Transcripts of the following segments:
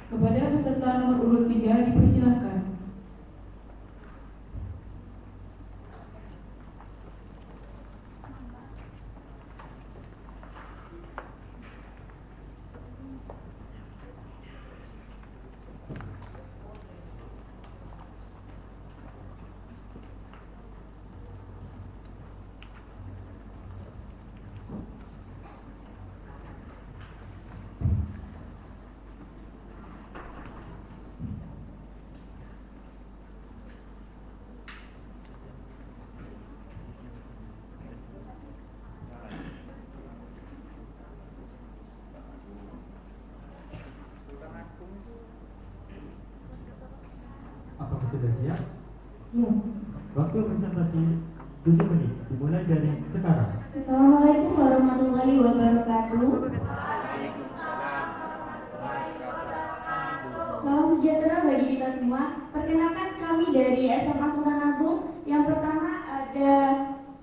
Kepada peserta nomor urut 3 dipersilakan. Apakah sudah siap? Ya. Waktu presentasi 7 menit dimulai dari sekarang. Assalamualaikum warahmatullahi wabarakatuh. Salam sejahtera bagi kita semua. Perkenalkan kami dari SMA Sultan Agung. Yang pertama ada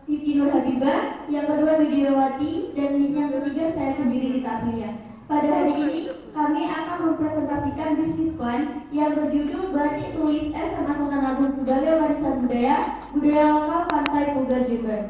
Siti Nur Habibah, yang kedua Widiawati, dan yang ketiga saya sendiri Rita Aprilia. Pada hari ini kami akan mempresentasikan bisnis plan yang berjudul Batik Tulis SMA Sultan Agung sebagai warisan budaya lokal Pantai Pugar Jember.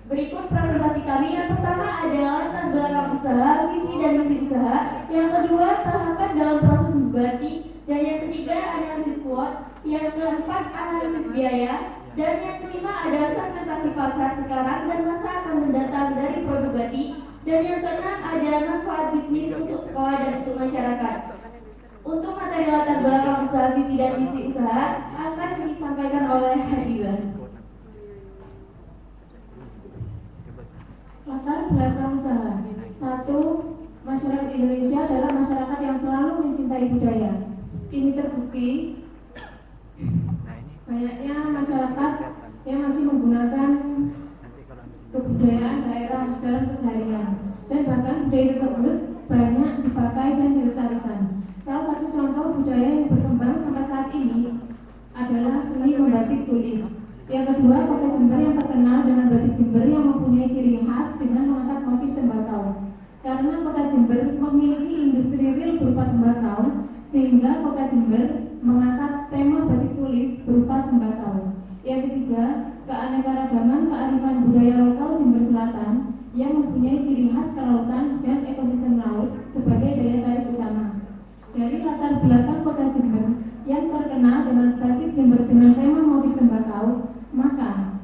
Berikut presentasi kami. Yang pertama adalah latar belakang usaha, visi dan misi usaha. Yang kedua tahapan dalam proses membatik, dan yang ketiga analisis SWOT. Yang keempat analisis biaya, dan yang kelima adalah segmentasi pasar sekarang dan masa akan mendatang dari produk batik. Dan yang keenam adalah manfaat bisnis untuk sekolah dan untuk masyarakat. Untuk materi latar belakang usaha, visi dan misi usaha akan disampaikan oleh Habibah. Latar belakang usaha. 1. Masyarakat Indonesia adalah masyarakat yang selalu mencintai budaya. Ini terbukti banyaknya masyarakat yang masih menggunakan kebudayaan daerah dalam keseharian, dan bahkan budaya tersebut banyak dipakai dan dilestarikan. Salah satu contoh budaya yang berkembang sampai saat ini adalah seni membatik tulis. Yang kedua, kota Jember yang terkenal dengan batik Jember yang mempunyai ciri khas dengan mengangkat motif tembakau. Karena kota Jember memiliki industri real berupa tembakau, sehingga kota Jember mengangkat tema batik tulis berupa tembakau. Yang ketiga, keanekaragaman kearifan budaya lokal Jember Selatan yang mempunyai ciri khas kelautan dan ekosistem laut sebagai daya tarik utama. Dari latar belakang kota Jember yang terkenal dengan batik Jember dengan tema motif tembakau, maka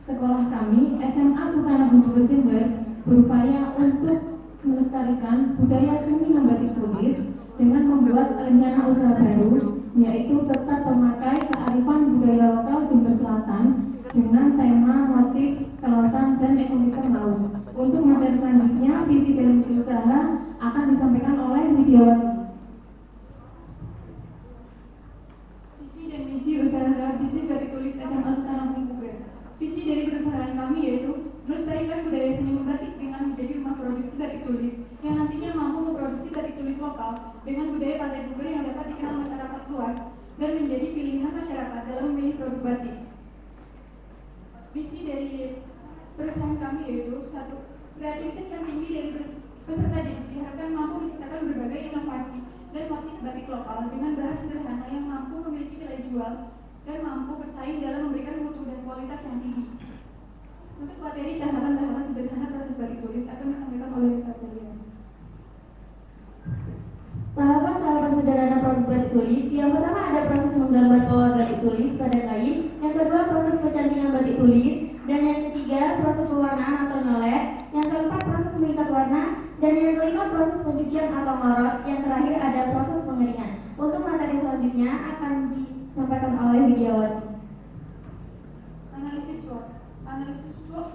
sekolah kami SMA Sultan Agung Jember berupaya untuk melestarikan budaya seni membatik tulis dengan membuat rencana usaha baru, yaitu tetap memakai kearifan budaya lokal Jember Selatan dengan tema motif kelautan dan ekosistem laut. Untuk materi selanjutnya, visi dan misi usaha akan disampaikan oleh Widiawati. Visi dan misi usaha bisnis batik tulis SMA Sultan Agung Jember. Visi dari perusahaan kami yaitu melestarikan budaya seni membatik dengan menjadi rumah produksi batik tulis yang nantinya mampu memproduksi batik tulis lokal dengan budaya Pantai Pugar yang dapat dikenal masyarakat luas dan menjadi pilihan masyarakat dalam memilih produk batik. Visi dari perusahaan kami yaitu 1. Kreativitas yang tinggi dari peserta diharapkan mampu menciptakan berbagai inovasi dan motif batik lokal dengan bahan sederhana yang mampu memiliki nilai jual dan mampu bersaing dalam memberikan mutu dan kualitas yang tinggi. Untuk materi tahapan-tahapan sederhana proses batik tulis akan disampaikan oleh Rita Aprilia. Tahapan-tahapan sederhana proses batik tulis. Yang pertama ada proses menggambar pola batik tulis pada kain. Yang kedua proses kecantikan batik tulis. Dan yang ketiga proses pewarnaan atau nyolet. Yang keempat proses mengikat warna. Dan yang kelima proses pencucian atau ngorot. Yang terakhir ada proses pengeringan. Untuk materi selanjutnya akan disampaikan oleh Widiawati. Analisis SWOT.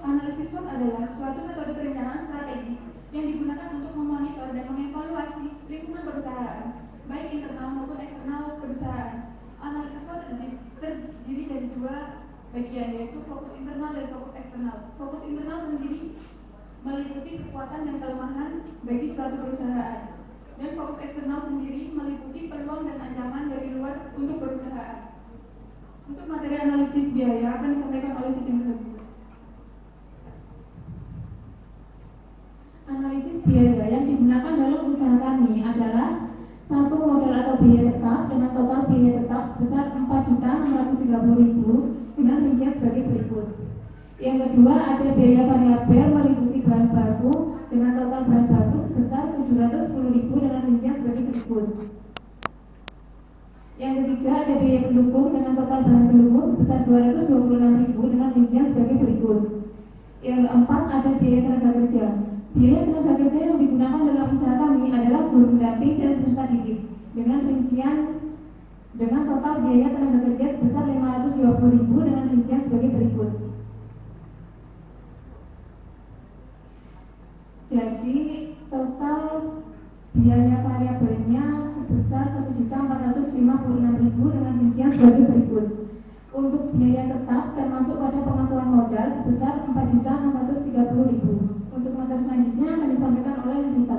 Analisis SWOT adalah suatu metode perencanaan strategis yang digunakan untuk memonitor dan mengevaluasi lingkungan perusahaan, baik internal maupun eksternal perusahaan. Analisis SWOT terdiri dari 2 bagian, yaitu fokus internal dan fokus eksternal. Fokus internal sendiri meliputi kekuatan dan kelemahan bagi suatu perusahaan, dan fokus eksternal sendiri meliputi peluang dan ancaman dari luar untuk perusahaan. Untuk materi analisis biaya akan disampaikan oleh Siti Nur. Analisis biaya yang digunakan dalam usaha kami adalah 1. biaya tetap dengan total biaya tetap sebesar 4.630.000 dengan rincian sebagai berikut. Yang kedua ada biaya variabel meliputi bahan baku dengan total bahan baku sebesar 710.000 dengan rincian sebagai berikut. Yang ketiga ada biaya pendukung dengan total bahan pendukung sebesar 226.000 dengan rincian sebagai berikut. Yang keempat ada biaya tenaga kerja. Biaya tenaga kerja yang digunakan dalam usaha kami adalah guru pendamping dan peserta didik dengan rincian dengan total biaya tenaga kerja sebesar 520.000 dengan rincian sebagai berikut. Jadi total biaya variabelnya sebesar 1.456.000 dengan rincian sebagai berikut. Untuk biaya tetap termasuk pada pengakuan modal sebesar 4.630.000. Untuk materi selanjutnya akan disampaikan oleh Rita.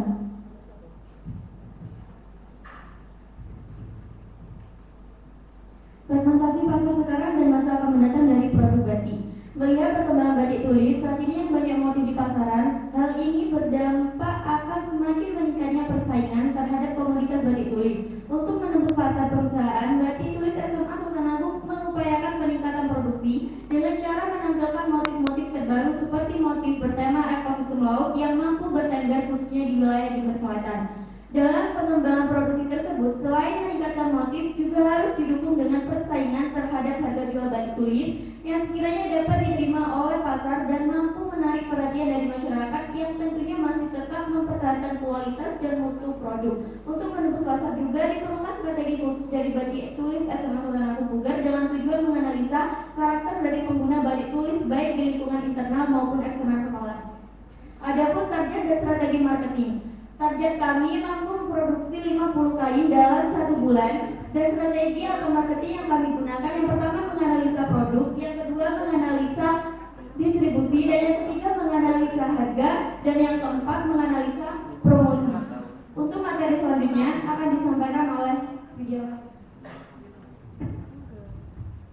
Segmentasi fase sekarang dan masa akan mendatang dari produk batik. Melihat perkembangan batik tulis saat ini yang banyak motif di pasaran, hal ini berdampak akan semakin meningkatnya persaingan terhadap komoditas batik tulis. Untuk menembus pasar perusahaan, batik tulis SMA Sultan Agung mengupayakan peningkatan produksi dengan cara menampilkan motif-motif terbaru seperti motif bertema ekosistem laut yang mampu bertengger khususnya di wilayah Timur Selatan. Dalam pengembangan produksi tersebut, selain meningkatkan motif, juga harus didukung dengan persaingan terhadap harga jual batik tulis yang sekiranya dapat diterima oleh pasar dan mampu menarik perhatian dari masyarakat yang tentunya masih tetap mempertahankan kualitas dan mutu produk. Untuk menembus pasar juga diperlukan strategi khusus dari batik tulis SMA Sultan Agung Pugar dengan tujuan menganalisa karakter dari pengguna batik tulis baik di lingkungan internal maupun eksternal sekolah. Adapun target dan strategi marketing. Target kami mampu memproduksi 50 kain dalam 1 bulan dan strategi atau marketing yang kami gunakan yang pertama menganalisa produk, yang kedua menganalisa distribusi, dan yang ketiga menganalisa harga, dan yang keempat menganalisa promosi. Untuk materi selanjutnya akan disampaikan oleh video.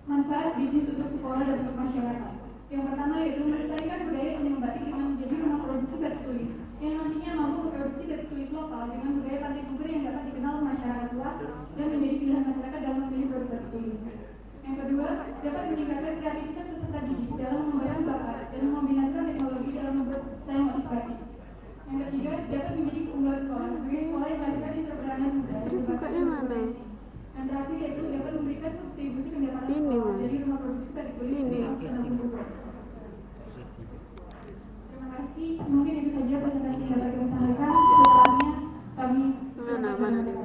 Manfaat bisnis untuk sekolah dan untuk masyarakat. Yang pertama yaitu melestarikan budaya tenun batik dengan menjadi rumah produksi batik tulis yang nantinya mampu memproduksi batik tulis lokal dengan budaya Pantai Puger yang dapat dikenal masyarakat luas dan menjadi pilihan masyarakat dalam memilih produk batik tulis. Yang kedua, dapat meningkatkan kreativitas peserta didik dalam mengembangkan bakat dan membinaan teknologi dalam membuat desain motif batik. Yang ketiga, dapat menjadi keunggulan sekolah sebagai sekolah yang melakukan entrepreneur muda. Terus bukanya mana? Yang terakhir yaitu dapat memberikan kontribusi pendapatan Ini, sekolah Mas. dari rumah produksi batik tulis Ini. yang Penanggung Puger. Terima kasih. Mungkin itu saja presentasi yang dapat kami sampaikan. Setelahnya kami Mana nih?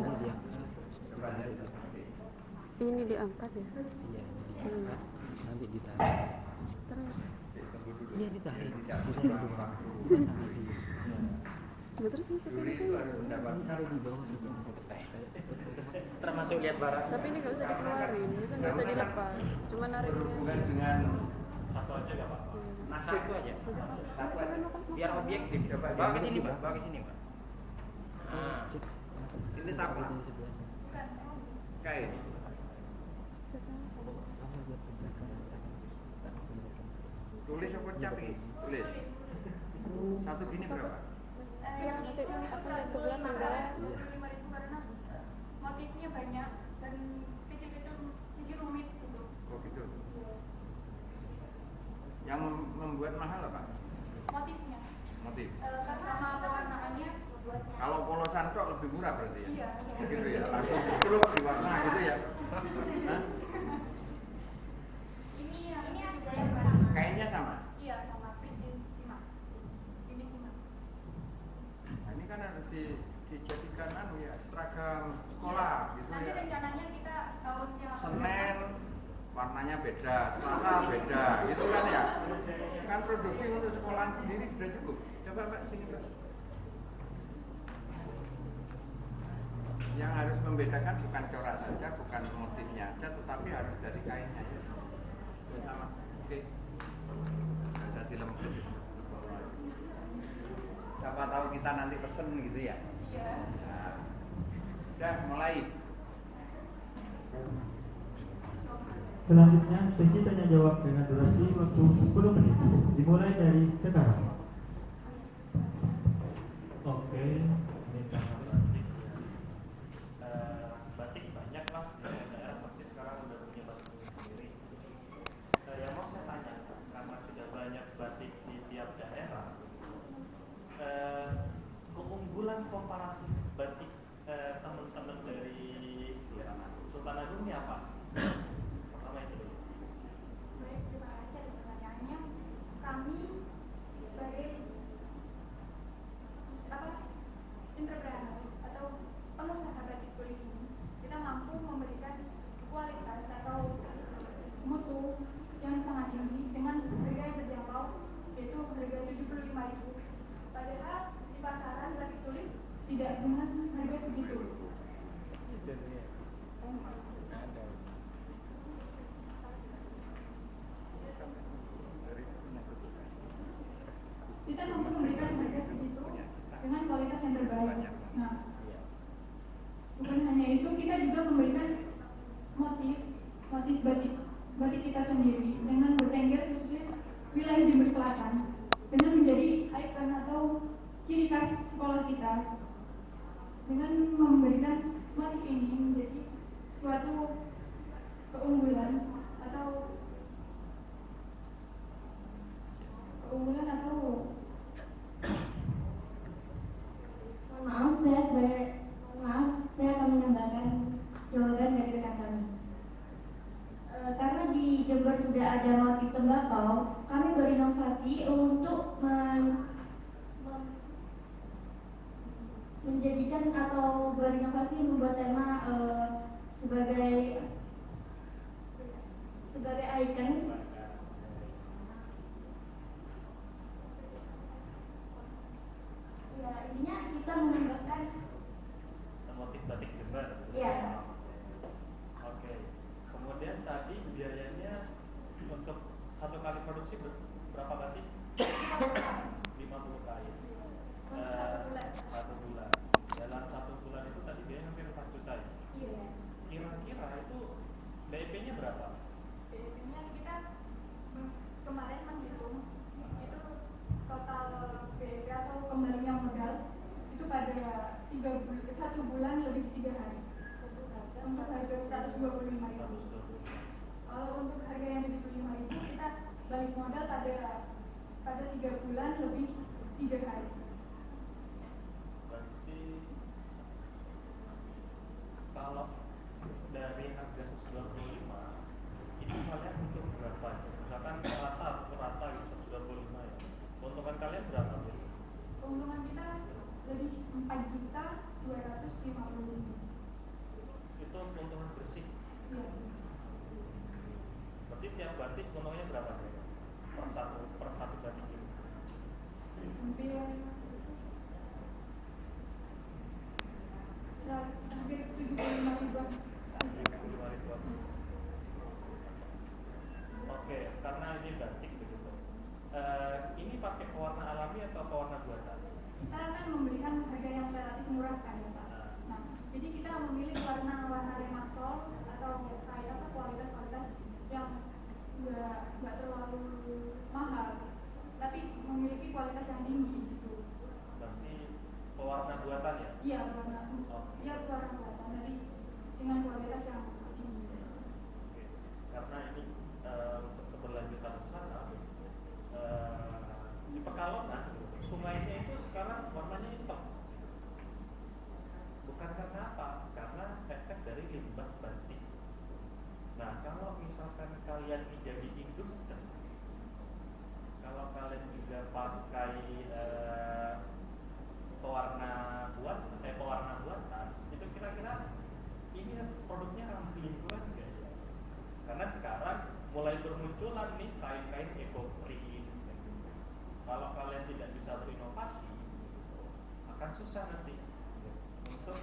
Ini diangkat ya? Iya, diangkat, nanti ditarik. Terus? Iya ditarik. Ya, terus masuk Juri itu. itu harus mendapat Taruh di bawah itu. termasuk lihat barang. Tapi ini nggak usah dikeluarin, bisa nggak usah dilepas. Cuma narik Berhubungan dengan Satu aja nggak apa-apa. nasib Satu aja. Satu aja. Biar objektif. Coba Bawa ke dia- sini, Pak. Bawa ke sini, Pak. Nah, Ini tapak kain. Tulis apa capi? Tulis. Satu gini berapa? Yang itu aku lihat ke belakang ya. 25.000 karena motifnya banyak dan kecil-kecil jadi rumit gitu. Oh gitu. Yang membuat mahal apa? Motifnya Motif. sama pewarnaannya. Kalau polosan kok lebih murah berarti ya? Iya. Gitu ya. Langsung celuk di warna gitu ya. Hah? Ini ada yang baru. Kainnya sama. Iya sama princess simak. Ini simak. Nah, ini kan harus dijadikan ya seragam sekolah gitu Nanti ya. rencananya kita tahun yang akan Senin warnanya beda, Selasa beda, gitu kan ya. Kan produksi untuk sekolahan sendiri sudah cukup. Coba Mbak sini Mbak. Yang harus membedakan bukan corak saja, bukan motifnya aja, tetapi harus dari kainnya ya. Ya, sama. Oke. Nggak usah dilempit. Siapa tahu kita nanti pesen gitu ya. Iya. Nah, udah mulai. Selanjutnya, sesi tanya jawab dengan durasi waktu 10 menit. Dimulai dari sekarang. Oke, ini tentang batik. Batik batik teman-teman dari Sultan Agung ini apa? Pertama itu dulu. Baik, terima kasih atas pertanyaannya. Kami sebagai entrepreneur atau pengusaha batik tulis ini, kita mampu memberikan kualitas atau mutu yang sangat tinggi dengan harga yang terjangkau, yaitu harga 75.000. Padahal di pasaran batik tulis tidak dengan harga segitu. Kita mampu memberikan harga segitu dengan kualitas yang terbaik. Nah, bukan hanya itu, kita juga memberikan motif batik kita sendiri dengan bertengger khususnya wilayah Jember Selatan dengan menjadi ikon atau ciri khas sekolah kita. Dengan memberikan motif ini menjadi suatu keunggulan atau saya akan menambahkan jawaban dari rekan kami. Karena di Jember sudah ada motif tembakau, kami berinovasi untuk menjadikan atau berinovasi membuat tema sebagai ikon. Ya, intinya kita menambahkan motif batik Jember. Iya. Oke. Kemudian tadi biayanya untuk satu kali produksi berapa batik? 50 kain. Satu bulan. Dalam satu bulan itu tadi biayanya hampir 4 juta ya? Iya. Kira-kira itu BEP-nya berapa? BEP-nya kita kemarin menghitung itu total BEP atau kembalinya modal itu pada 1 bulan lebih 3 hari untuk harga 125.000. Kalau untuk harga yang 75.000 kita balik modal pada 3 bulan lebih 3 hari. Berarti kalau dari harga 125 itu kalian untuk berapa? Misalkan rata gitu 125 ya. Keuntungan kalian berapa biasanya? Keuntungan kita lebih 4.250.000. Itu keuntungan bersih. Iya. Berarti tiap batik keuntungannya berapa? Per satu batik ini? Hampir 75.000. Oke, karena ini batik begitu. Ini pakai pewarna alami atau pewarna buatan? Kita akan memberikan harga yang relatif murah kan ya Pak. Nah, jadi kita memilih warna Remaxol atau kayak kualitas yang nggak terlalu mahal, tapi memiliki kualitas yang tinggi gitu. Berarti pewarna buatan ya? Iya, warna buatan. Jadi dengan kualitas yang tinggi. Oke. Karena ini untuk keberlanjutan sana di Pekalongan sungainya itu sekarang warnanya hitam. Bukan karena apa? Karena efek dari limbah batik. Nah, kalau misalkan kalian menjadi industri, kalau kalian juga pakai pewarna buatan, itu kira-kira ini produknya ramah lingkungan enggak ya? Karena sekarang mulai bermunculan nih kain-kain eco-print. Kalau kalian tidak bisa berinovasi, akan susah nanti untuk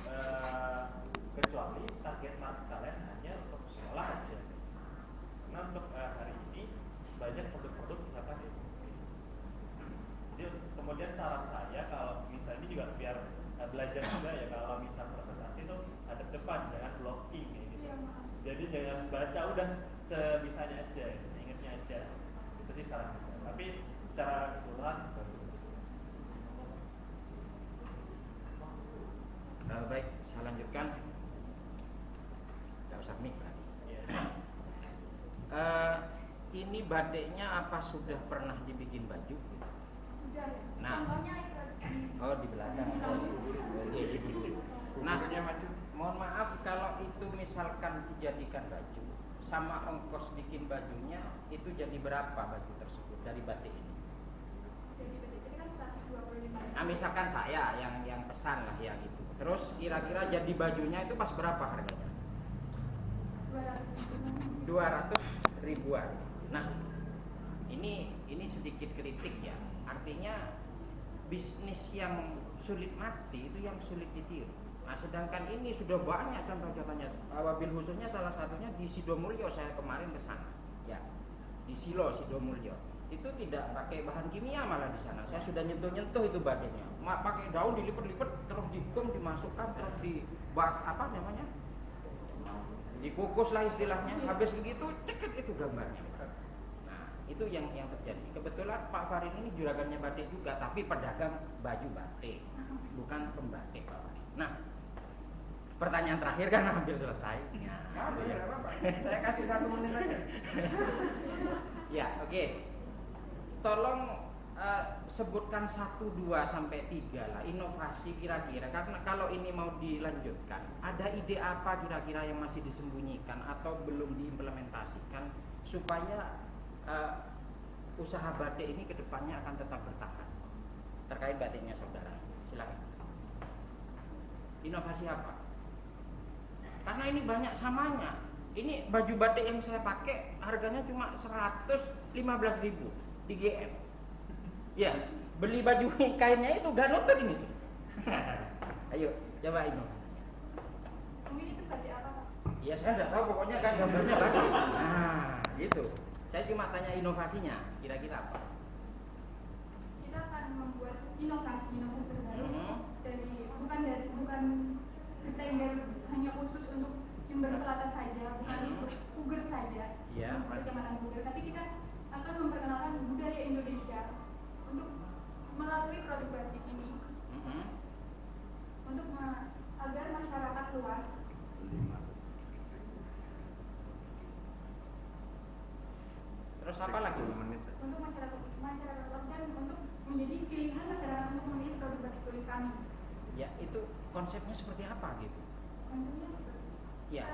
kecuali target market kalian hanya untuk sekolah aja. Karena untuk hari ini banyak produk-produk misalkan itu. Jadi kemudian saran saya kalau misalnya ini juga biar belajar juga ya, kalau misal presentasi itu hadap depan, jangan blocking gitu. Jadi jangan baca udah sebisanya aja, seingatnya aja. Itu sih saran saya. Tapi secara keseluruhan bagus. Baik, saya lanjutkan. Tidak usah mic berarti. Ini batiknya apa sudah pernah dibikin baju? Sudah. Nah, Contohnya itu di belakang. Oke, di dulu. memproduksikan baju sama ongkos bikin bajunya itu jadi berapa baju tersebut dari batik ini? Jadi batik ini kan 125. Nah, misalkan saya yang pesan lah ya gitu. Terus kira-kira jadi bajunya itu pas berapa harganya? 200 ribuan. Nah, ini sedikit kritik ya. Artinya bisnis yang sulit mati itu yang sulit ditiru. Nah, sedangkan ini sudah banyak contoh-contohnya. Wabil khususnya salah satunya di Sidomulyo, saya kemarin ke sana. Ya, di Silo Sidomulyo. Itu tidak pakai bahan kimia malah di sana. Saya sudah nyentuh-nyentuh itu batiknya. Pakai daun dilipat-lipat, terus dikum, dimasukkan, terus dikukus lah istilahnya. Habis begitu ceket itu gambarnya. Nah, itu yang terjadi. Kebetulan Pak Farid ini juragannya batik juga, tapi pedagang baju batik, bukan pembatik Pak Farid. Nah, pertanyaan terakhir kan hampir selesai. Ya, nggak apa-apa. Saya kasih 1 menit saja. Ya, oke. Tolong sebutkan 1, 2 sampai 3 lah inovasi kira-kira, karena kalau ini mau dilanjutkan, ada ide apa kira-kira yang masih disembunyikan atau belum diimplementasikan supaya usaha batik ini kedepannya akan tetap bertahan terkait batiknya saudara. Silakan. Inovasi apa? Karena ini banyak samanya. Ini baju batik yang saya pakai harganya cuma 115.000 di GM. Ya, beli baju kainnya itu gak nonton ini sih. Ayo, coba inovasinya. Mungkin itu batik apa, Pak? Ya saya nggak tahu, pokoknya kan gambarnya batik. Nah, gitu. Saya cuma tanya inovasinya, kira-kira apa? Kita akan membuat inovasi terbaru bukan bertengger hanya khusus untuk Jember Selatan saja, bukan untuk Puger saja, untuk Kecamatan Puger, tapi kita akan memperkenalkan budaya Indonesia untuk melalui produk batik ini, untuk agar masyarakat luas Terus apa lagi? untuk masyarakat luas dan untuk menjadi pilihan masyarakat untuk memilih produk batik tulis kami. Ya, itu konsepnya seperti apa gitu? Konsepnya Ya,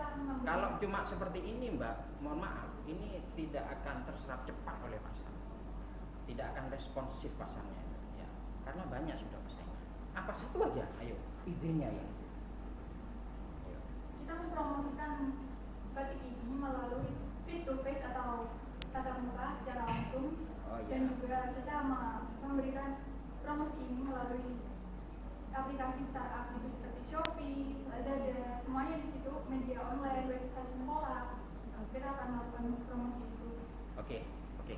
kalau cuma seperti ini Mbak, mohon maaf, ini tidak akan terserap cepat oleh pasar, tidak akan responsif pasarnya, ya, karena banyak sudah pesaingnya. Apa satu aja, ayo, idenya ya. Kita mempromosikan batik ini melalui face to face atau tatap muka secara langsung, dan juga kita memberikan promosi ini melalui aplikasi startup gitu seperti Shopee, Lazada, semuanya di situ, media online, website sekolah. Kita akan melakukan promosi itu. Oke,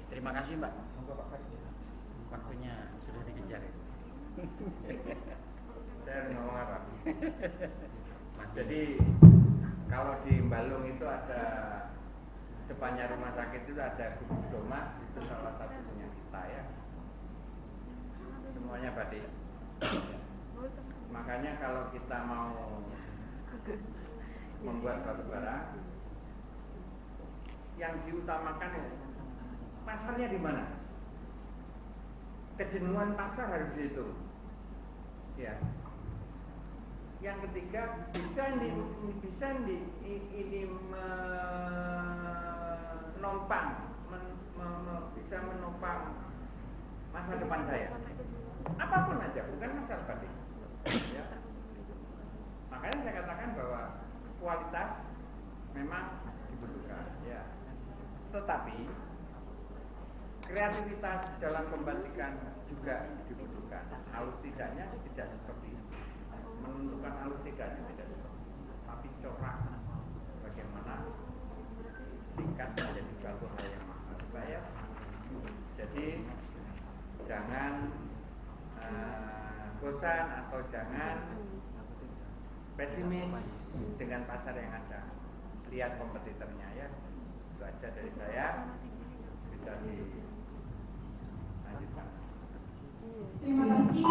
terima kasih Mbak. Monggo Pak Farid. Waktunya sudah dikejar. Saya harus ngomong apa? Jadi kalau di Balung itu ada depannya rumah sakit itu ada Gubuk Domas, itu salah satu punya kita ya. Semuanya batik. Makanya kalau kita mau membuat suatu barang, yang diutamakan pasarnya di mana? Kejenuhan pasar harus dihitung. Ya. Yang ketiga bisa menopang masa depan saya. Apapun aja, bukan masalah batik. Ya. Makanya saya katakan bahwa kualitas memang dibutuhkan, ya. Tetapi kreativitas dalam pembatikan juga dibutuhkan. Halus tidaknya tidak seperti itu. Menentukan halus tidaknya tidak seperti itu. Tapi corak bagaimana tingkat menjadi suatu hal yang mahal. Jadi jangan bosan atau jangan pesimis dengan pasar yang ada. Lihat kompetitornya ya. Itu aja dari saya. Bisa dilanjutkan. Terima kasih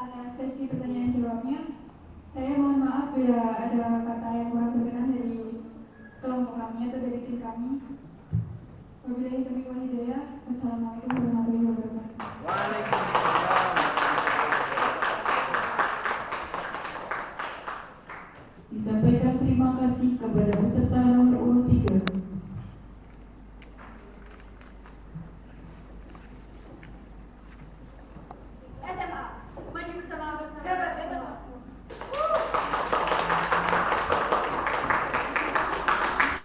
atas sesi pertanyaan jawabnya. Saya mohon maaf bila ada kata yang kurang berkenan dari kelompok kami atau dari tim kami.